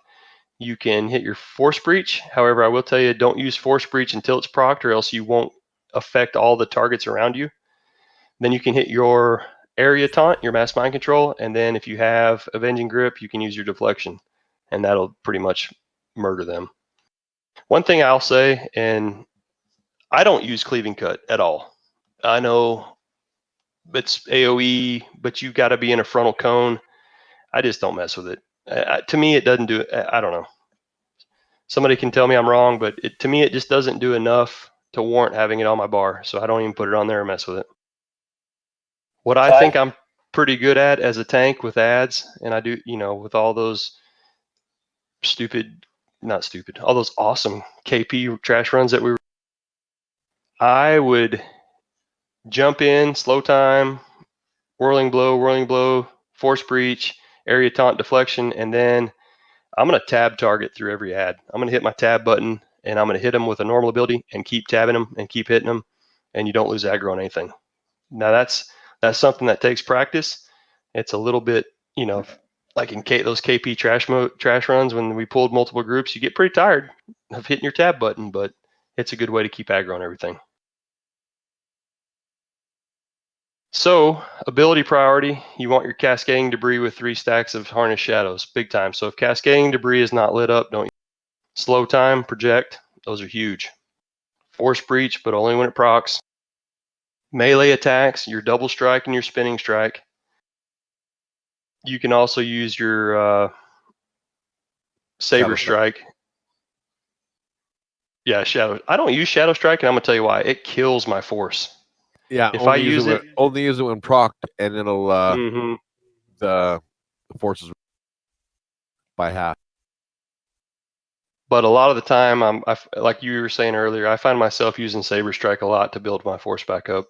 You can hit your Force Breach. However, I will tell you, don't use Force Breach until it's procced, or else you won't affect all the targets around you. Then you can hit your Area Taunt, your Mass Mind Control, and then if you have Avenging Grip, you can use your Deflection, and that'll pretty much murder them. One thing I'll say, and I don't use Cleaving Cut at all. I know it's AoE, but you've got to be in a frontal cone. I just don't mess with it. To me, it doesn't do it. I don't know. Somebody can tell me I'm wrong, but to me, it just doesn't do enough to warrant having it on my bar, so I don't even put it on there or mess with it. What I think I'm pretty good at as a tank with ads, and I do, with all those all those awesome KP trash runs that I would jump in, Slow Time, Whirling Blow, Force Breach, Area Taunt, Deflection, and then I'm going to tab target through every ad. I'm going to hit my tab button, and I'm going to hit them with a normal ability and keep tabbing them and keep hitting them, and you don't lose aggro on anything. Now that's something that takes practice. It's a little bit, like in those KP trash runs, when we pulled multiple groups, you get pretty tired of hitting your tab button, but it's a good way to keep aggro on everything. So ability priority, you want your cascading debris with 3 stacks of harness shadows, big time. So if cascading debris is not lit up, don't. Slow time, project, those are huge. Force breach, but only when it procs. Melee attacks, your double strike and your spinning strike. You can also use your saber strike. Yeah, shadow. I don't use shadow strike, and I'm gonna tell you why. It kills my force. Yeah, if I use it, only use it when procced, and it'll the forces by half. But a lot of the time, like you were saying earlier, I find myself using saber strike a lot to build my force back up.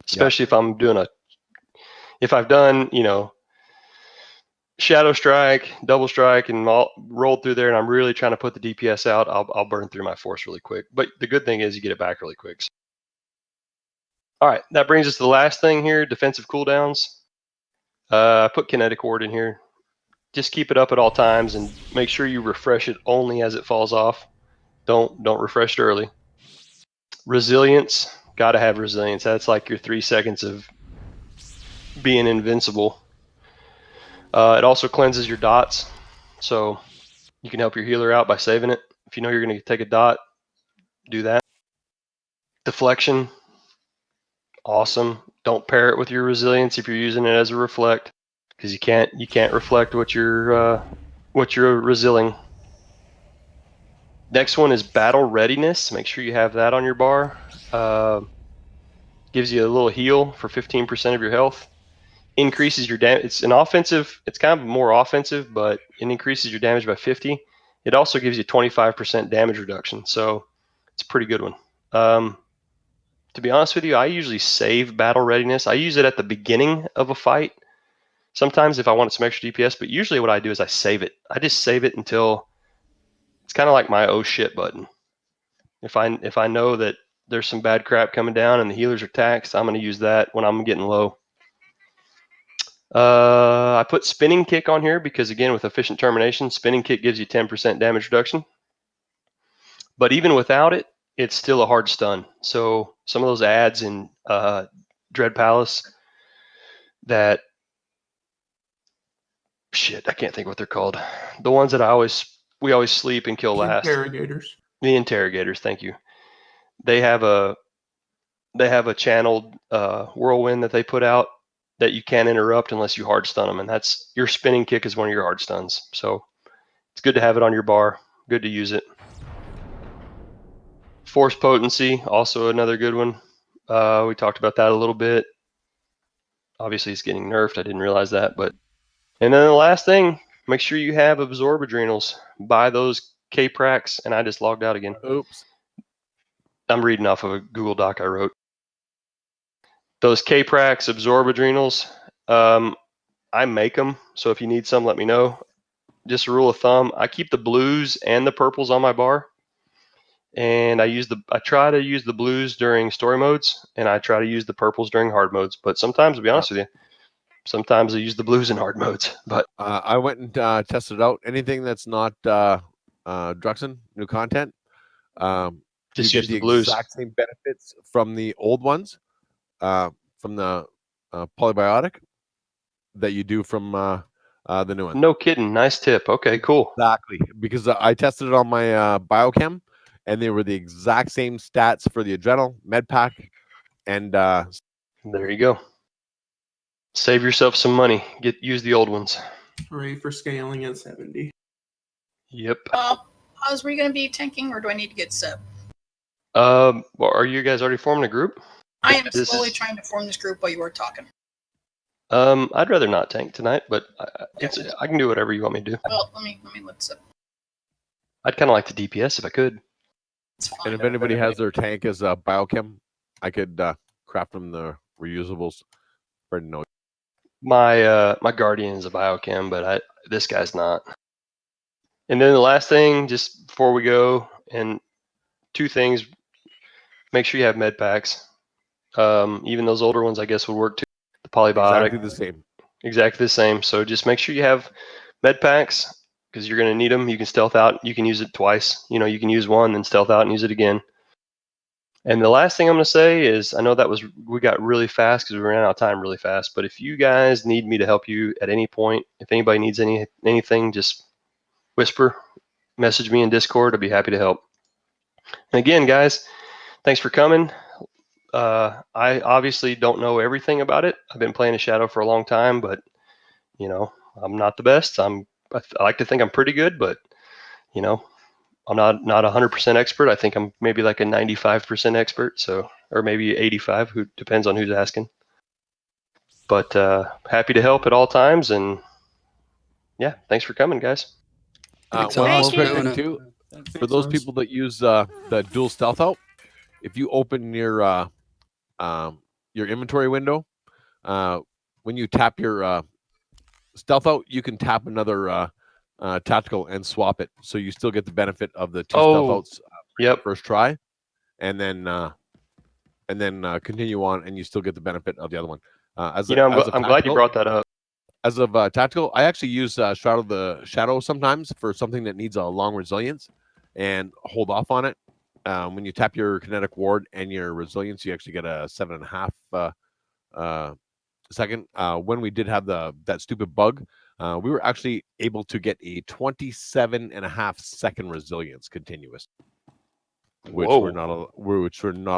Especially if I'm doing if I've done, shadow strike, double strike, and rolled through there, and I'm really trying to put the DPS out, I'll burn through my force really quick. But the good thing is you get it back really quick. All right, that brings us to the last thing here, defensive cooldowns. I put kinetic ward in here. Just keep it up at all times and make sure you refresh it only as it falls off. Don't refresh it early. Resilience, gotta have resilience. That's like your 3 seconds of being invincible. It also cleanses your dots, so you can help your healer out by saving it. If you know you're going to take a dot, do that. Deflection, awesome. Don't pair it with your resilience if you're using it as a reflect, because you can't reflect what you're resilling. Next one is battle readiness. Make sure you have that on your bar. Gives you a little heal for 15% of your health. Increases your damage. It's an offensive. It's kind of more offensive, but it increases your damage by 50. It also gives you 25% damage reduction, so it's a pretty good one. To be honest with you, I usually save battle readiness. I use it at the beginning of a fight. Sometimes if I want some extra DPS, but usually what I do is I save it. I just save it until it's kind of like my oh shit button. If I know that there's some bad crap coming down and the healers are taxed, I'm going to use that when I'm getting low. I put spinning kick on here because, again, with efficient termination, spinning kick gives you 10% damage reduction. But even without it, it's still a hard stun. So some of those ads in Dread Palace that, shit, I can't think what they're called. The ones that we always sleep and kill last. Interrogators. The interrogators, thank you. They have a channeled whirlwind that they put out that you can't interrupt unless you hard stun them, and that's your spinning kick is one of your hard stuns. So it's good to have it on your bar. Good to use it. Force potency, also another good one. We talked about that a little bit. Obviously, it's getting nerfed. I didn't realize that, but and then the last thing, make sure you have absorb adrenals. Buy those K-Prax, and I just logged out again. Oops. I'm reading off of a Google Doc I wrote. Those K-Prax absorb adrenals. I make them, so if you need some, let me know. Just a rule of thumb, I keep the blues and the purples on my bar, and I try to use the blues during story modes, and I try to use the purples during hard modes. But sometimes, to be honest with you, sometimes I use the blues in hard modes. But I went and tested it out. Anything that's not Druxen, new content, just you use get the blues. exact same benefits from the old ones, from the polybiotic, that you do from the new one. No kidding. Nice tip. Okay, cool. Exactly, because I tested it on my biochem, and they were the exact same stats for the adrenal, med pack, and there you go. Save yourself some money. Use the old ones. Hooray for scaling at 70. Yep. Oz, were you going to be tanking, or do I need to get sub? Well, are you guys already forming a group? I am slowly trying to form this group while you were talking. I'd rather not tank tonight, but I can do whatever you want me to do. Well, let me look sub. I'd kind of like the DPS if I could. It's fine. and if anybody has their tank as a biochem, I could craft them the reusables. For no. My guardian is a biochem, but this guy's not. And then the last thing, just before we go, and 2 things: make sure you have med packs. Even those older ones, I guess, would work too. The polybiotic. Exactly the same. Exactly the same. So just make sure you have med packs because you're going to need them. You can stealth out. You can use it twice. You know, you can use one, then stealth out and use it again. And the last thing I'm going to say is, I know we got really fast because we ran out of time really fast. But if you guys need me to help you at any point, if anybody needs anything, just whisper, message me in Discord. I'd be happy to help. And again, guys, thanks for coming. I obviously don't know everything about it. I've been playing a Shadow for a long time, but you know, I'm not the best. I like to think I'm pretty good, but you know, I'm not 100% expert. I think I'm maybe like a 95% expert, so, or maybe 85. Who depends on who's asking. But happy to help at all times, and yeah, thanks for coming, guys. Thanks, One Oz, more for quick doing thing it. too, Thanks, for those Oz. people that use the dual stealth out, if you open your inventory window, when you tap your stealth out, you can tap another tactical and swap it, so you still get the benefit of the two stealth outs Yep. first try, and then continue on, and you still get the benefit of the other one. I'm glad you brought that up. As of tactical, I actually use Shroud of the Shadow sometimes for something that needs a long resilience, and hold off on it. When you tap your kinetic ward and your resilience, you actually get a 7.5 second. When we did have that stupid bug, we were actually able to get a 27.5 second resilience continuous, which we're not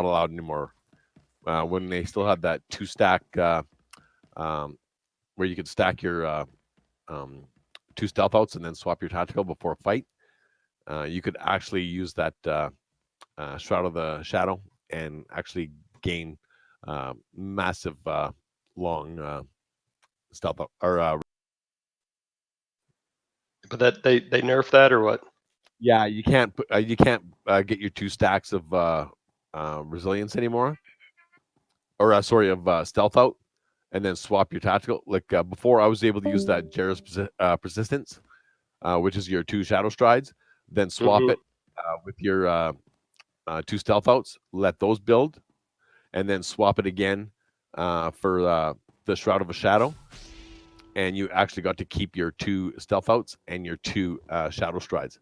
allowed anymore. When they still had that 2-stack, where you could stack your 2 stealth outs and then swap your tactical before a fight, you could actually use that Shroud of the Shadow and actually gain massive long stealth or But that they nerfed that or what? yeah, you can't get your 2 stacks of resilience anymore, or of stealth out, and then swap your tactical. Like before, I was able to use that Jarrus persistence, which is your 2 shadow strides, then swap it with your 2 stealth outs, let those build, and then swap it again for the Shroud of a Shadow, and you actually got to keep your 2 stealth outs and your 2 shadow strides.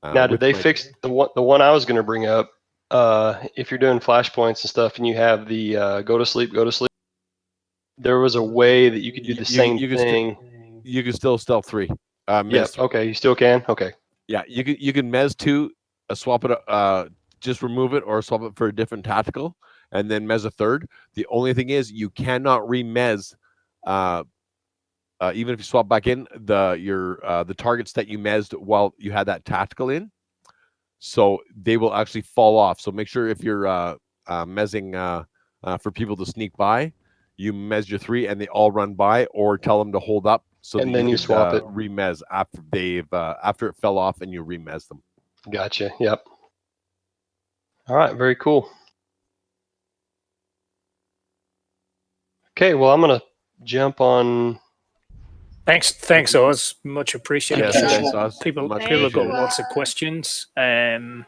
Now, did they fix the one I was going to bring up? If you're doing flashpoints and stuff, and you have the go to sleep, there was a way that you could do the same thing. You can still stealth 3. Yes. Okay. You still can. Okay. Yeah, you can mez 2, swap it, just remove it or swap it for a different tactical, and then mez a third. The only thing is you cannot remez, even if you swap back in the targets that you mezzed while you had that tactical in, so they will actually fall off. So make sure if you're mezzing for people to sneak by, you mez your 3 and they all run by, or tell them to hold up so and that then you swap it remez after it fell off and you remez them. Gotcha. Yep. All right. Very cool. Okay. Well, I'm gonna jump on. Thanks, Oz. Much appreciated. Thank you. Thanks, Oz. People Much have got appreciated. lots of questions, and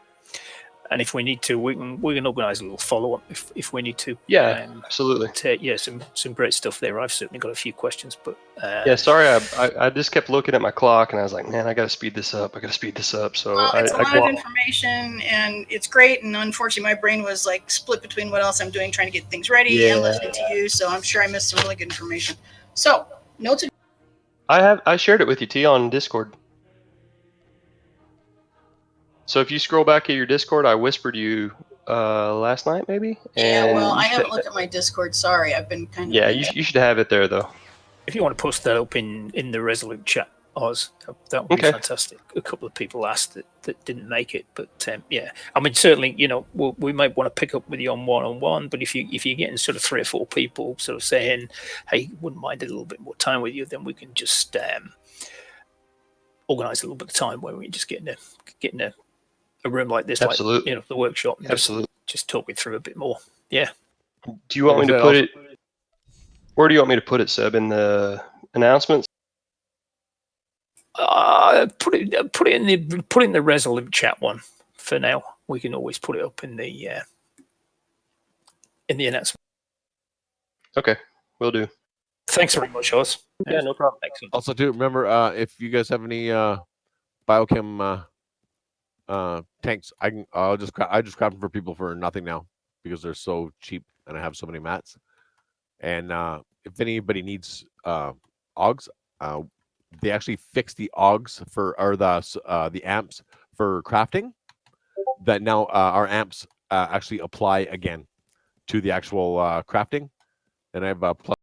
if we need to, we can organise a little follow up if we need to. Yeah, absolutely. But, yeah, some great stuff there. I've certainly got a few questions, but yeah, sorry, I just kept looking at my clock and I was like, man, I got to speed this up. So well, it's a lot of information and it's great. And unfortunately, my brain was like split between what else I'm doing, trying to get things ready and listening to you. So I'm sure I missed some really good information. So notes. I shared it with you, T, on Discord. So if you scroll back at your Discord, I whispered you last night, maybe. Yeah, well, I haven't looked at my Discord. Sorry, I've been kind of. Yeah, you should have it there though. If you want to post that up in the Resolute chat, Oz, that would be fantastic. A couple of people asked that didn't make it, but yeah, I mean, certainly, you know, we might want to pick up with you on one-on-one, but if you're getting sort of 3 or 4 people sort of saying, hey, wouldn't mind a little bit more time with you, then we can just organise a little bit of time where we can just get in a room like this, Absolutely. like, you know, the workshop, and absolutely, just talk it through a bit more. Yeah. Do you want me to put it? Where do you want me to put it, Seb? In the announcements? Put it in the Resolute chat one for now. We can always put it up in the announcement. Okay, will do. Thanks very much, Oz. Yeah, no problem. Excellent. Also, too, remember if you guys have any biochem tanks, I just grab them for people for nothing now because they're so cheap and I have so many mats. And if anybody needs augs, they actually fix the augs or the amps for crafting. That now our amps actually apply again to the actual crafting, and I have